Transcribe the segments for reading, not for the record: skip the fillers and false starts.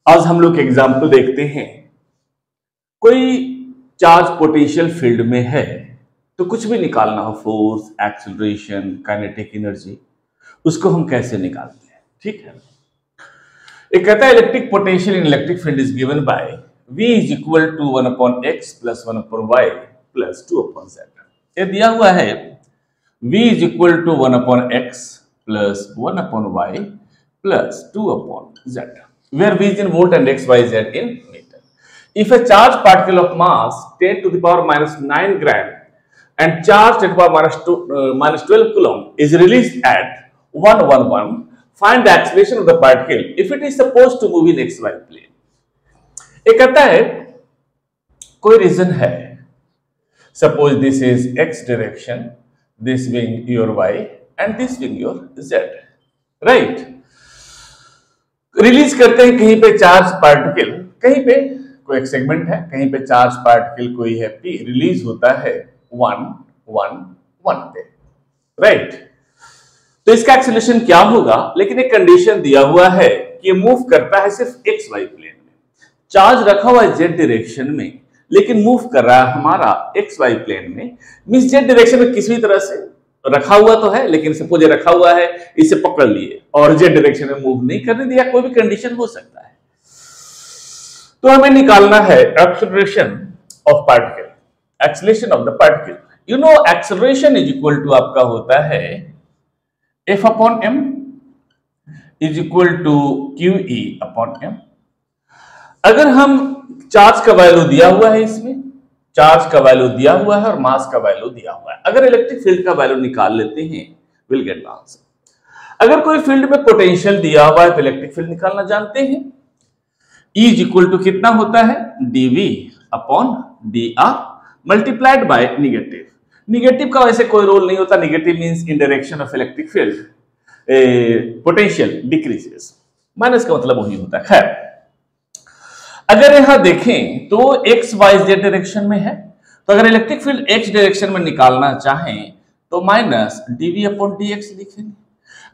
आज हम लोग एग्जाम्पल देखते हैं। कोई चार्ज पोटेंशियल फील्ड में है तो कुछ भी निकालना हो, फोर्स, एक्सेलरेशन, काइनेटिक एनर्जी, उसको हम कैसे निकालते हैं। ठीक है, एक कहता है electric potential in electric field is given by V is equal to 1/x plus 1/y plus 2/z। ये दिया हुआ है V is equal to 1/x plus 1/y plus 2/z, where V is in volt and x, y, z in meter. If a charged particle of mass 10 to the power minus 9 gram and charged at power minus 12 coulomb is released at 111, find the acceleration of the particle if it is supposed to move in xy plane. एक कहता है कोई reason है, suppose this is x direction, this being your y and this being your z, right? Release करते हैं कहीं पे charge particle, कहीं पे कोई एक सेगमेंट है, कहीं पे चार्ज पार्टिकल कोई है P, रिलीज होता है 1 1 1 पे, राइट? तो इसका एक्सेलरेशन क्या होगा? लेकिन एक कंडीशन दिया हुआ है कि ये मूव करता है सिर्फ एक्स वाई प्लेन में। चार्ज रखा हुआ है जेड डायरेक्शन में लेकिन मूव कर रहा है हमारा एक्स वाई प्लेन में। मींस जेड डायरेक्शन में किसी तरह से रखा हुआ तो है, लेकिन सपोज रखा हुआ है, इसे पकड़ लिए और जेड डायरेक्शन में मूव नहीं करने दिया, कोई भी कंडीशन हो सकता है। तो हमें निकालना है acceleration of particle, acceleration of the particle. You know acceleration is equal to आपका होता है F upon m is equal to QE upon m। अगर हम चार्ज का वैल्यू दिया हुआ है, इसमें चार्ज का वैल्यू दिया हुआ है और मास का वैल्यू दिया हुआ है, अगर इलेक्ट्रिक फील्ड का वैल्यू निकाल लेते हैं विल गेट द आंसर। अगर कोई फील्ड में पोटेंशियल दिया हुआ है तो इलेक्ट्रिक फील्ड निकालना जानते हैं। E इज इक्वल टू कितना होता है dV upon dr multiplied by negative. Negative का वैसे कोई रोल नहीं होता, negative means in direction of electric field potential decreases, minus का मतलब वही होता है। खैर, अगर यहां देखें तो एक्स वाई जेड डायरेक्शन में है, तो अगर इलेक्ट्रिक फील्ड एक्स डायरेक्शन में निकालना चाहें तो माइनस dV अपॉन dx लिखेंगे।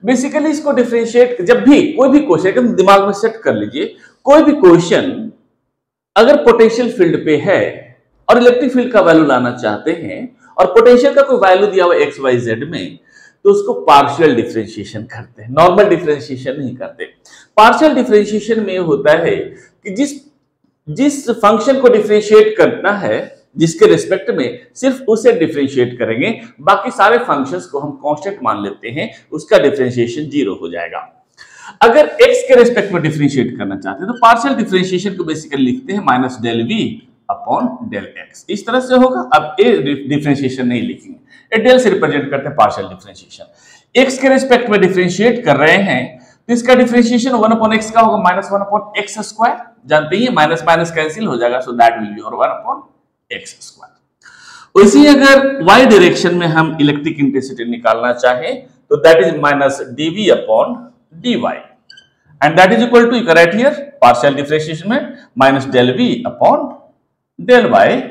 बेसिकली इसको डिफरेंशिएट, जब भी कोई भी क्वेश्चन एकदम दिमाग में सेट कर लीजिए, कोई भी क्वेश्चन अगर पोटेंशियल फील्ड पे है और इलेक्ट्रिक फील्ड का वैल्यू लाना चाहते हैं और पोटेंशियल का कोई वैल्यू दिया हुआ एक्स वाई जेड में, तो उसको पार्शियल डिफरेंशिएशन करते हैं, नॉर्मल डिफरेंशिएशन नहीं करते। पार्शियल डिफरेंशिएशन में होता है कि जिस फंक्शन को डिफरेंशिएट करना है, जिसके रिस्पेक्ट में सिर्फ उसे डिफरेंशिएट करेंगे, बाकी सारे फंक्शंस को हम कांस्टेंट मान लेते हैं, उसका डिफरेंशिएशन 0 हो जाएगा। अगर x के रिस्पेक्ट में डिफरेंशिएट करना चाहते हैं तो पार्शियल डिफरेंशिएशन को बेसिकली लिखते हैं minus del v upon del x, इस तरह से होगा। अब ए डिफरेंशिएशन नहीं लिखेंगे, ए डेल से रिप्रेजेंट करते हैं पार्शियल डिफरेंशिएशन। x के रिस्पेक्ट में डिफरेंशिएट कर रहे हैं तो इसका डिफरेंशिएशन 1/x का होगा माइनस 1/x स्क्वायर, जानते ही माइनस माइनस कैंसिल हो जाएगा, so that will be your 1/x square. वैसे अगर y डायरेक्शन में हम इलेक्ट्रिक इंटेंसिटी निकालना चाहें तो that is minus dV upon dy and that is equal to, you write here partial differentiation में minus del v upon del y।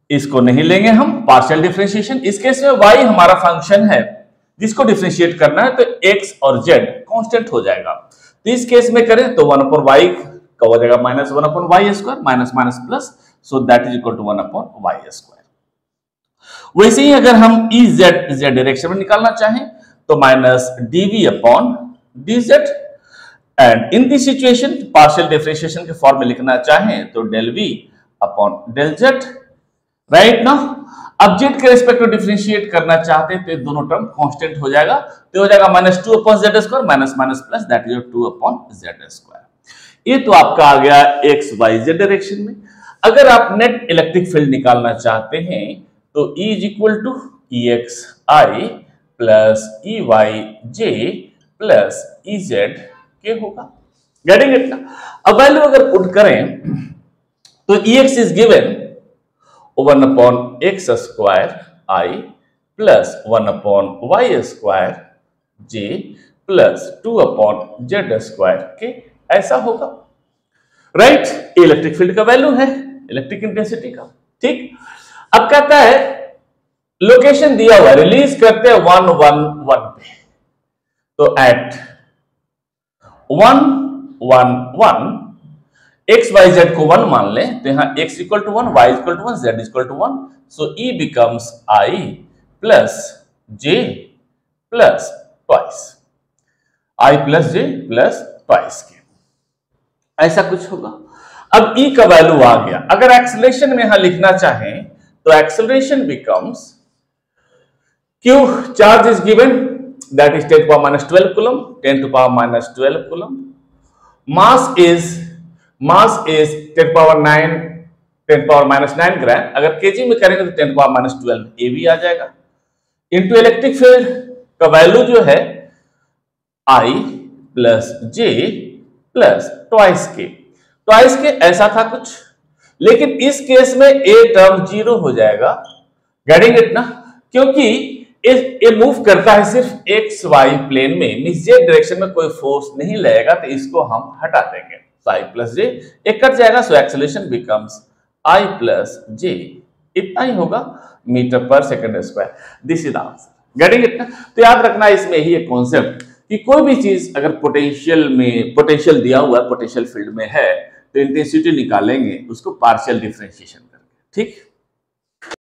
इसको नहीं लेंगे हम पार्शियल डिफरेंशिएशन। इस केस में y हमारा फंक्शन है जिसको डिफरेंशिएट करना है, तो x और z कांस्टेंट हो जाएगा। तो इस केस में करें तो 1/y का हो जाएगा minus 1/y square, minus minus plus, so that is equal to 1/y square. वैसे ही अगर हम z डायरेक्शन में निकालना चाहें तो minus dV upon dz, and in this situation partial differentiation के फॉर्म में लिखना चाहें तो del v upon del z, right ना। अब z के रिस्पेक्ट में डिफरेंशिएट करना चाहते हैं तो ये दोनों टर्म कांस्टेंट हो जाएगा, तो हो जाएगा minus 2/z square minus minus plus, that is 2/z square. ये तो आपका आ गया एक्स वाई जेड डायरेक्शन में। अगर आप नेट इलेक्ट्रिक फील्ड निकालना चाहते हैं तो E is equal to EXI plus EYJ plus EZ k होगा, गेटिंग इट ना। अब वैल्यू अगर पुट करें तो EX is given 1/x square I plus 1/y square J plus 2/z square के, ऐसा होगा, राइट? इलेक्ट्रिक फील्ड का वैल्यू है इलेक्ट्रिक इंटेंसिटी का। ठीक, अब कहता है लोकेशन दिया हुआ, रिलीज करते हैं 111 पे, तो एट 111 एक्स वाई जेड को 1 मान लें तो यहां x equal to 1, y equal to 1, z equal to 1, so E becomes I plus j plus twice, I plus j plus twice k, ऐसा कुछ होगा। अब E का वैल्यू आ गया। अगर एक्सेलरेशन में यहां लिखना चाहें तो acceleration becomes Q, charge is given that is 10 power minus 12 coulomb, 10 to power minus 12 coulomb, mass is 10 power 9, 10 power minus 9 gram, अगर केजी में करेंगे तो 10 पावर माइनस 12 एवी आ जाएगा, इंटू इलेक्ट्रिक फील्ड का वैल्यू जो है I plus J plus twice k ऐसा था कुछ, लेकिन इस केस में ए टर्म 0 हो जाएगा, गेटिंग इट ना, क्योंकि ये मूव करता है सिर्फ एक्स वाई प्लेन में, मींस जेड डायरेक्शन में कोई फोर्स नहीं लगेगा, तो इसको हम हटा देंगे, तो I प्लस जे एक कट जाएगा, सो acceleration becomes I plus J, इतना ही होगा मीटर पर second square. This is answer, getting it ना। तो याद रखना इसमें ही एक कॉन्सेप्ट कि कोई भी चीज अगर पोटेंशियल दिया हुआ है, पोटेंशियल फील्ड में है, तो इंटेंसिटी निकालेंगे उसको पार्शियल डिफरेंशिएशन करके, ठीक।